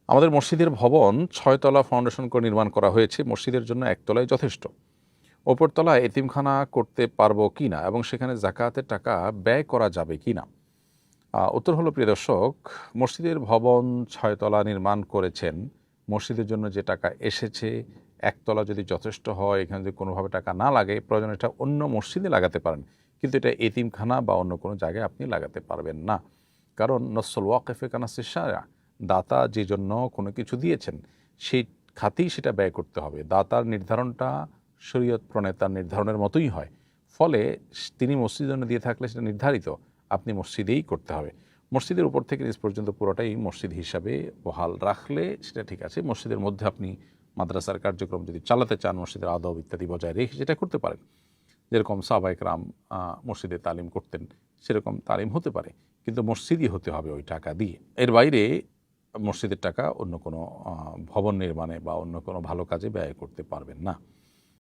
আমাদের মসজিদের ভবন ৬ তলা ফাউন্ডেশন করে নির্মাণ করা হয়েছে। মসজিদের জন্য ১ তলাই যথেষ্ট। ওপর তলায় এতিমখানা করতে পারবো কিনা এবং সেখানে যাকাতের টাকা ব্যয় করা যাবে কিনা? উত্তর হলো, প্রিয় দর্শক, মসজিদের ভবন ৬ তলা নির্মাণ করেছেন। মসজিদের জন্য যে টাকা এসেছে, ১ তলা যদি যথেষ্ট হয়, এখানে যদি কোনোভাবে টাকা না লাগে, প্রয়োজন এটা অন্য মসজিদে লাগাতে পারেন, কিন্তু এটা এতিমখানা বা অন্য কোনো জায়গায় আপনি লাগাতে পারবেন না। কারণ নসল ওয়াকেফে কানাসিস সারা, দাতা যে জন্য কোনো কিছু দিয়েছেন সেই খাতেই সেটা ব্যয় করতে হবে। দাতার নির্ধারণটা শরীয়ত প্রণেতার নির্ধারণের মতোই হয়। ফলে তিনি মসজিদের জন্য দিয়ে থাকলে সেটা নির্ধারিত আপনি মসজিদেই করতে হবে। মসজিদের উপর থেকে নিচ পর্যন্ত পুরোটাই মসজিদ হিসাবে বহাল রাখলে সেটা ঠিক আছে। মসজিদের মধ্যে আপনি মাদ্রাসার কার্যক্রম যদি চালাতে চান, মসজিদের আদব ইত্যাদি বজায় রেখে সেটা করতে পারেন। যেরকম সাহাবায়ে কেরাম মসজিদে তালিম করতেন, সেরকম তালিম হতে পারে, কিন্তু মসজিদই হতে হবে ওই টাকা দিয়ে। এর বাইরে মসজিদের টাকা অন্য কোনো ভবন নির্মাণে বা অন্য কোনো ভালো কাজে ব্যয় করতে পারবেন না।